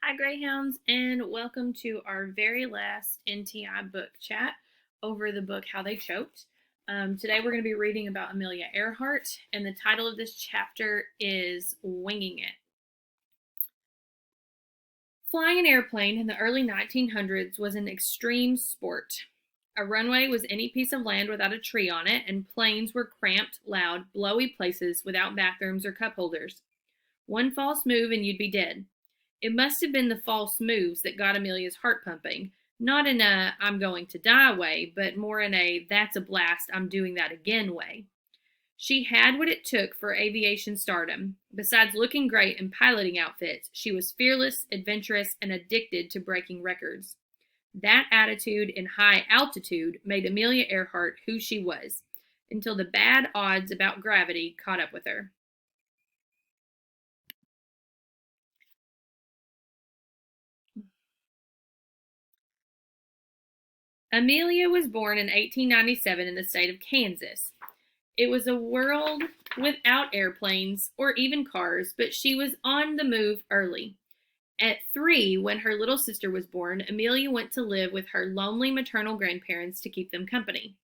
Hi, Greyhounds, and welcome to our very last NTI book chat over the book How They Choked. Today we're going to be reading about Amelia Earhart, and the title of this chapter is Winging It. Flying an airplane in the early 1900s was an extreme sport. A runway was any piece of land without a tree on it, and planes were cramped, loud, blowy places without bathrooms or cup holders. One false move and you'd be dead. It must have been the false moves that got Amelia's heart pumping, not in a I'm going to die way, but more in a that's a blast, I'm doing that again way. She had what it took for aviation stardom. Besides looking great in piloting outfits, she was fearless, adventurous, and addicted to breaking records. That attitude in high altitude made Amelia Earhart who she was, until the bad odds about gravity caught up with her. Amelia was born in 1897 in the state of Kansas. It was a world without airplanes or even cars, but she was on the move early. At 3, when her little sister was born, Amelia went to live with her lonely maternal grandparents to keep them company.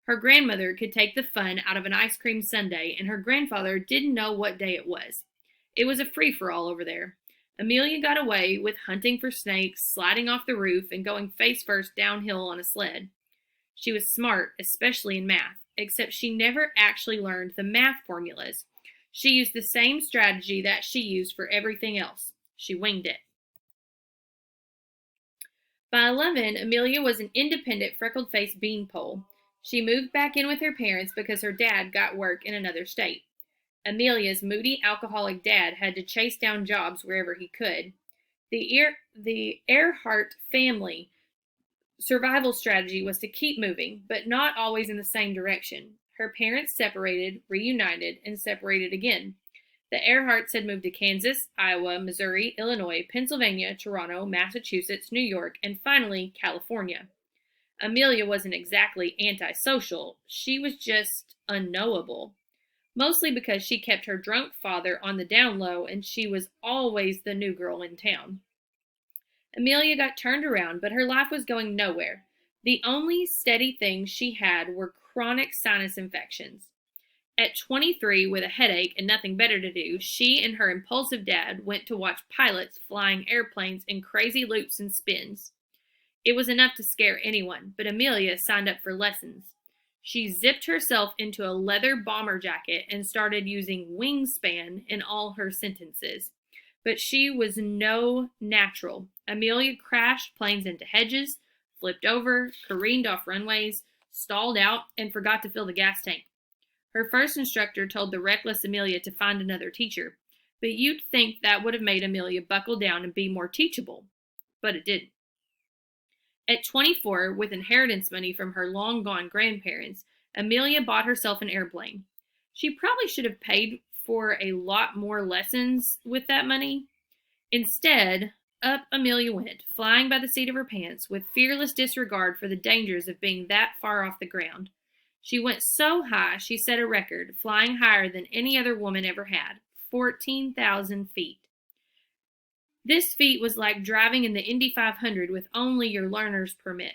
Her grandmother could take the fun out of an ice cream sundae, and her grandfather didn't know what day it was. It was a free-for-all over there. Amelia got away with hunting for snakes, sliding off the roof, and going face first downhill on a sled. She was smart, especially in math, except she never actually learned the math formulas. She used the same strategy that she used for everything else. She winged it. By 11, Amelia was an independent, freckled-faced beanpole. She moved back in with her parents because her dad got work in another state. Amelia's moody, alcoholic dad had to chase down jobs wherever he could. The Earhart family survival strategy was to keep moving, but not always in the same direction. Her parents separated, reunited, and separated again. The Earharts had moved to Kansas, Iowa, Missouri, Illinois, Pennsylvania, Toronto, Massachusetts, New York, and finally, California. Amelia wasn't exactly antisocial. She was just unknowable. Mostly because she kept her drunk father on the down low and she was always the new girl in town. Amelia got turned around, but her life was going nowhere. The only steady things she had were chronic sinus infections. At 23, with a headache and nothing better to do, she and her impulsive dad went to watch pilots flying airplanes in crazy loops and spins. It was enough to scare anyone, but Amelia signed up for lessons. She zipped herself into a leather bomber jacket and started using wingspan in all her sentences. But she was no natural. Amelia crashed planes into hedges, flipped over, careened off runways, stalled out, and forgot to fill the gas tank. Her first instructor told the reckless Amelia to find another teacher, but you'd think that would have made Amelia buckle down and be more teachable. But it didn't. At 24, with inheritance money from her long-gone grandparents, Amelia bought herself an airplane. She probably should have paid for a lot more lessons with that money. Instead, up Amelia went, flying by the seat of her pants, with fearless disregard for the dangers of being that far off the ground. She went so high she set a record, flying higher than any other woman ever had, 14,000 feet. This feat was like driving in the Indy 500 with only your learner's permit.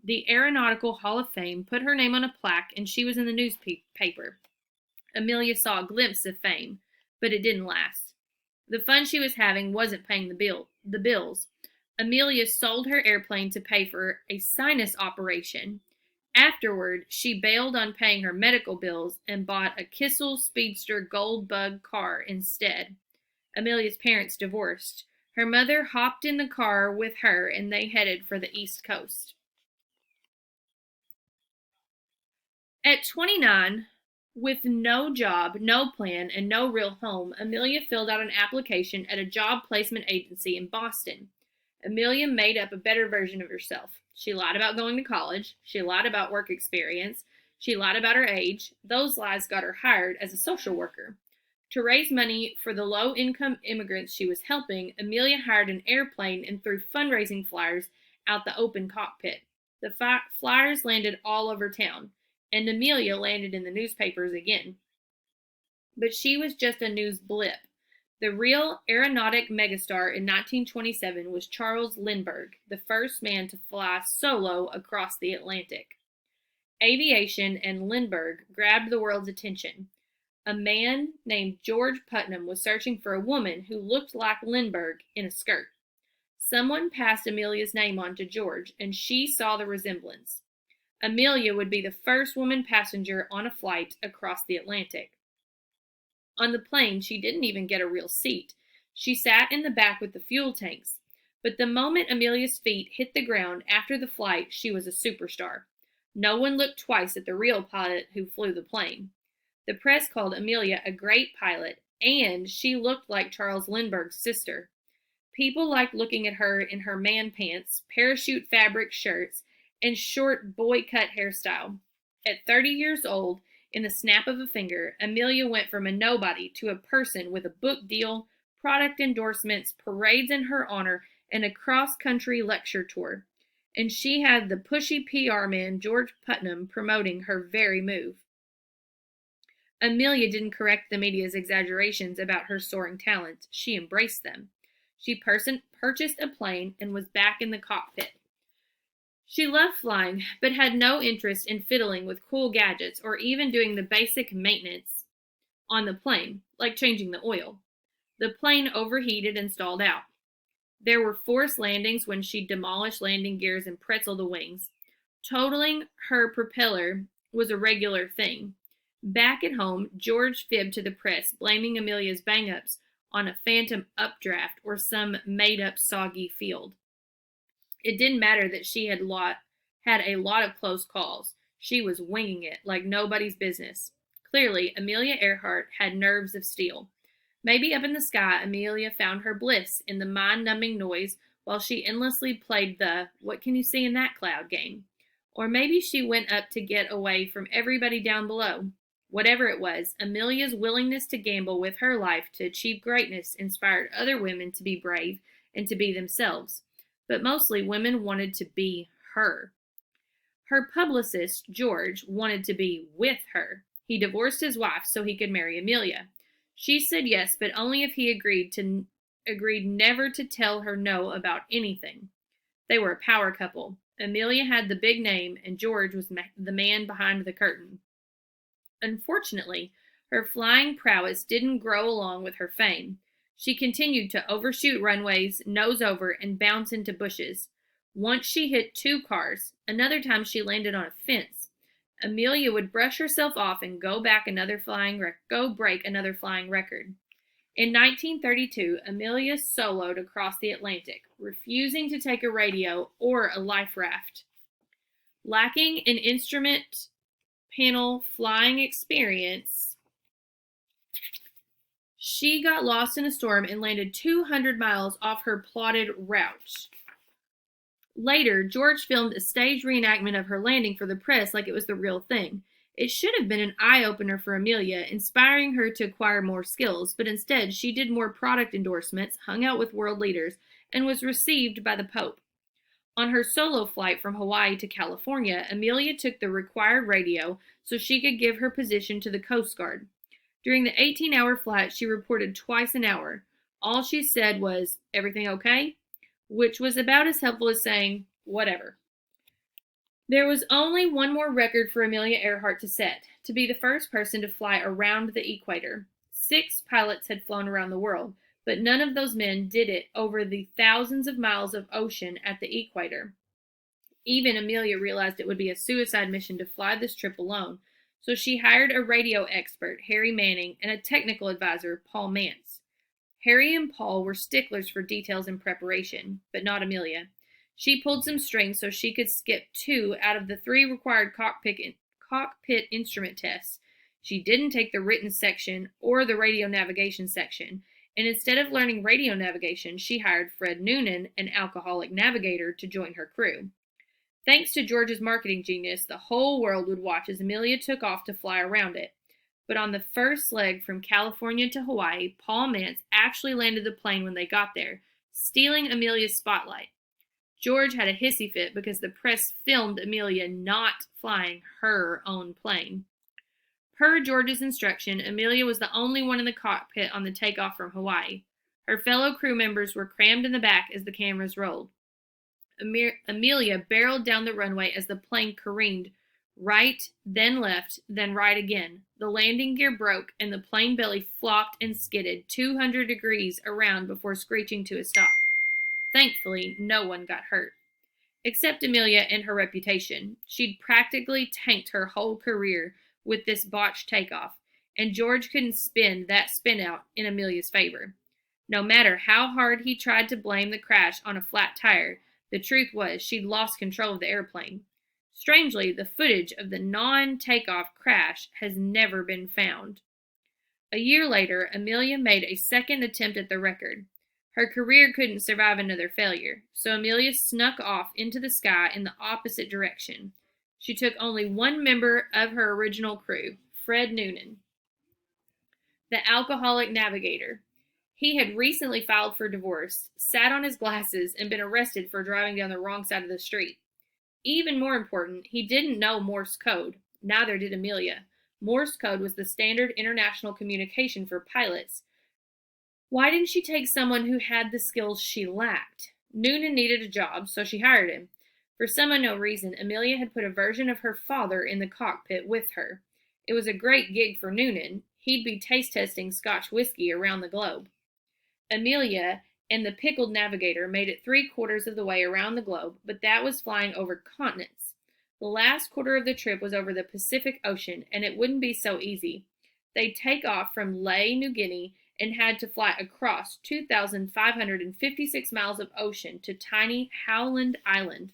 The Aeronautical Hall of Fame put her name on a plaque, and she was in the newspaper. Amelia saw a glimpse of fame, but it didn't last. The fun she was having wasn't paying the bills. Amelia sold her airplane to pay for a sinus operation. Afterward, she bailed on paying her medical bills and bought a Kissel Speedster Gold Bug car instead. Amelia's parents divorced. Her mother hopped in the car with her and they headed for the East Coast. At 29, with no job, no plan, and no real home, Amelia filled out an application at a job placement agency in Boston. Amelia made up a better version of herself. She lied about going to college. She lied about work experience. She lied about her age. Those lies got her hired as a social worker. To raise money for the low-income immigrants she was helping, Amelia hired an airplane and threw fundraising flyers out the open cockpit. The flyers landed all over town, and Amelia landed in the newspapers again. But she was just a news blip. The real aeronautic megastar in 1927 was Charles Lindbergh, the first man to fly solo across the Atlantic. Aviation and Lindbergh grabbed the world's attention. A man named George Putnam was searching for a woman who looked like Lindbergh in a skirt. Someone passed Amelia's name on to George, and she saw the resemblance. Amelia would be the first woman passenger on a flight across the Atlantic. On the plane, she didn't even get a real seat. She sat in the back with the fuel tanks. But the moment Amelia's feet hit the ground after the flight, she was a superstar. No one looked twice at the real pilot who flew the plane. The press called Amelia a great pilot, and she looked like Charles Lindbergh's sister. People liked looking at her in her man pants, parachute fabric shirts, and short boy-cut hairstyle. At 30 years old, in the snap of a finger, Amelia went from a nobody to a person with a book deal, product endorsements, parades in her honor, and a cross-country lecture tour. And she had the pushy PR man George Putnam promoting her very move. Amelia didn't correct the media's exaggerations about her soaring talents. She embraced them. She purchased a plane and was back in the cockpit. She loved flying, but had no interest in fiddling with cool gadgets or even doing the basic maintenance on the plane, like changing the oil. The plane overheated and stalled out. There were forced landings when she demolished landing gears and pretzeled the wings. Totaling her propeller was a regular thing. Back at home, George fibbed to the press, blaming Amelia's bang-ups on a phantom updraft or some made-up soggy field. It didn't matter that she had a lot of close calls. She was winging it like nobody's business. Clearly, Amelia Earhart had nerves of steel. Maybe up in the sky, Amelia found her bliss in the mind-numbing noise while she endlessly played the "what can you see in that cloud" game. Or maybe she went up to get away from everybody down below. Whatever it was, Amelia's willingness to gamble with her life to achieve greatness inspired other women to be brave and to be themselves. But mostly women wanted to be her. Her publicist, George, wanted to be with her. He divorced his wife so he could marry Amelia. She said yes, but only if he agreed never to tell her no about anything. They were a power couple. Amelia had the big name, and George was the man behind the curtain. Unfortunately, her flying prowess didn't grow along with her fame. She continued to overshoot runways, nose over, and bounce into bushes. Once she hit 2 cars. Another time she landed on a fence. Amelia would brush herself off and go break another flying record. In 1932, Amelia soloed across the Atlantic, refusing to take a radio or a life raft. Lacking an instrument panel flying experience, she got lost in a storm and landed 200 miles off her plotted route. Later, George filmed a staged reenactment of her landing for the press like it was the real thing. It should have been an eye-opener for Amelia, inspiring her to acquire more skills, but instead she did more product endorsements, hung out with world leaders, and was received by the Pope. On her solo flight from Hawaii to California, Amelia took the required radio so she could give her position to the Coast Guard. During the 18-hour flight, she reported twice an hour. All she said was, "Everything okay?" which was about as helpful as saying, "Whatever." There was only one more record for Amelia Earhart to set, to be the first person to fly around the equator. 6 pilots had flown around the world, but none of those men did it over the thousands of miles of ocean at the equator. Even Amelia realized it would be a suicide mission to fly this trip alone, so she hired a radio expert, Harry Manning, and a technical advisor, Paul Mantz. Harry and Paul were sticklers for details and preparation, but not Amelia. She pulled some strings so she could skip 2 out of the 3 required cockpit instrument tests. She didn't take the written section or the radio navigation section, and instead of learning radio navigation, she hired Fred Noonan, an alcoholic navigator, to join her crew. Thanks to George's marketing genius, the whole world would watch as Amelia took off to fly around it. But on the first leg from California to Hawaii, Paul Mantz actually landed the plane when they got there, stealing Amelia's spotlight. George had a hissy fit because the press filmed Amelia not flying her own plane. Per George's instruction, Amelia was the only one in the cockpit on the takeoff from Hawaii. Her fellow crew members were crammed in the back as the cameras rolled. Amelia barreled down the runway as the plane careened right, then left, then right again. The landing gear broke, and the plane belly flopped and skidded 200 degrees around before screeching to a stop. Thankfully, no one got hurt. Except Amelia and her reputation. She'd practically tanked her whole career with this botched takeoff, and George couldn't spin that spin out in Amelia's favor. No matter how hard he tried to blame the crash on a flat tire, the truth was she'd lost control of the airplane. Strangely, the footage of the non-takeoff crash has never been found. A year later, Amelia made a second attempt at the record. Her career couldn't survive another failure, so Amelia snuck off into the sky in the opposite direction. She took only one member of her original crew, Fred Noonan, the alcoholic navigator. He had recently filed for divorce, sat on his glasses, and been arrested for driving down the wrong side of the street. Even more important, he didn't know Morse code. Neither did Amelia. Morse code was the standard international communication for pilots. Why didn't she take someone who had the skills she lacked? Noonan needed a job, so she hired him. For some unknown reason, Amelia had put a version of her father in the cockpit with her. It was a great gig for Noonan. He'd be taste testing Scotch whiskey around the globe. Amelia and the pickled navigator made it 3/4 of the way around the globe, but that was flying over continents. The last quarter of the trip was over the Pacific Ocean, and it wouldn't be so easy. They'd take off from Lae, New Guinea, and had to fly across 2,556 miles of ocean to tiny Howland Island.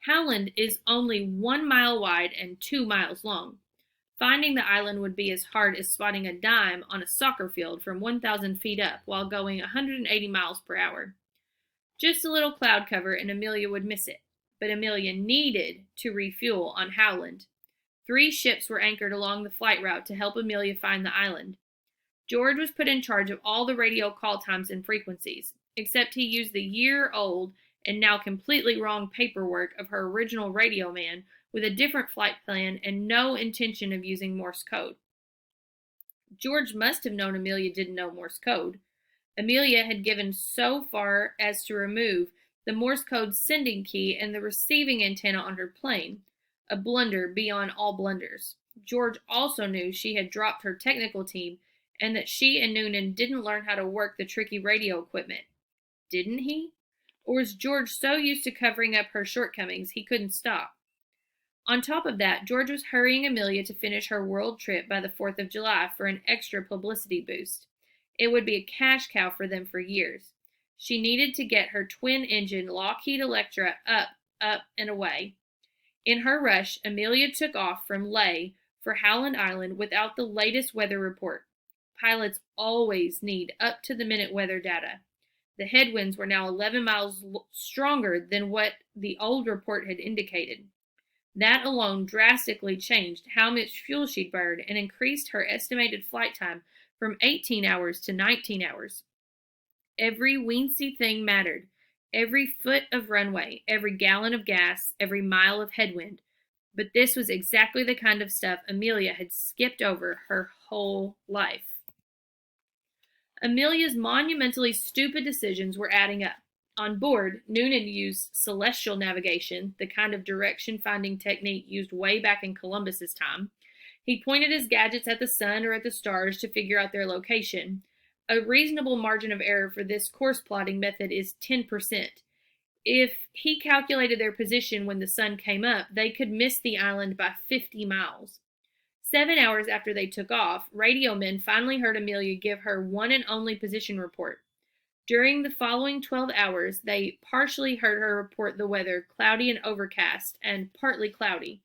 Howland is only 1 mile wide and 2 miles long. Finding the island would be as hard as spotting a dime on a soccer field from 1,000 feet up while going 180 miles per hour. Just a little cloud cover and Amelia would miss it. But Amelia needed to refuel on Howland. 3 ships were anchored along the flight route to help Amelia find the island. George was put in charge of all the radio call times and frequencies, except he used the year-old and now completely wrong paperwork of her original radio man with a different flight plan and no intention of using Morse code. George must have known Amelia didn't know Morse code. Amelia had given so far as to remove the Morse code sending key and the receiving antenna on her plane, a blunder beyond all blunders. George also knew she had dropped her technical team and that she and Noonan didn't learn how to work the tricky radio equipment. Didn't he? Or was George so used to covering up her shortcomings he couldn't stop? On top of that, George was hurrying Amelia to finish her world trip by the 4th of July for an extra publicity boost. It would be a cash cow for them for years. She needed to get her twin-engine Lockheed Electra up, and away. In her rush, Amelia took off from Lae for Howland Island without the latest weather report. Pilots always need up-to-the-minute weather data. The headwinds were now 11 miles stronger than what the old report had indicated. That alone drastically changed how much fuel she'd burned and increased her estimated flight time from 18 hours to 19 hours. Every weensy thing mattered. Every foot of runway, every gallon of gas, every mile of headwind. But this was exactly the kind of stuff Amelia had skipped over her whole life. Amelia's monumentally stupid decisions were adding up. On board, Noonan used celestial navigation, the kind of direction-finding technique used way back in Columbus's time. He pointed his gadgets at the sun or at the stars to figure out their location. A reasonable margin of error for this course-plotting method is 10%. If he calculated their position when the sun came up, they could miss the island by 50 miles. 7 hours after they took off, radio men finally heard Amelia give her one and only position report. During the following 12 hours, they partially heard her report the weather cloudy and overcast, and partly cloudy.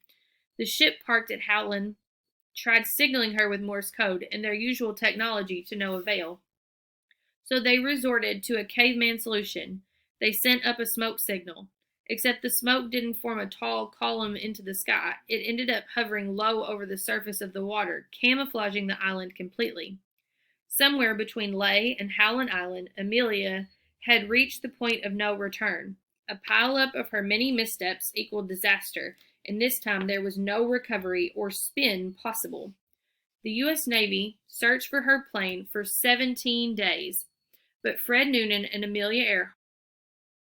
The ship parked at Howland tried signaling her with Morse code and their usual technology to no avail. So they resorted to a caveman solution. They sent up a smoke signal. Except the smoke didn't form a tall column into the sky. It ended up hovering low over the surface of the water, camouflaging the island completely. Somewhere between Lae and Howland Island, Amelia had reached the point of no return. A pileup of her many missteps equaled disaster, and this time there was no recovery or spin possible. The U.S. Navy searched for her plane for 17 days, but Fred Noonan and Amelia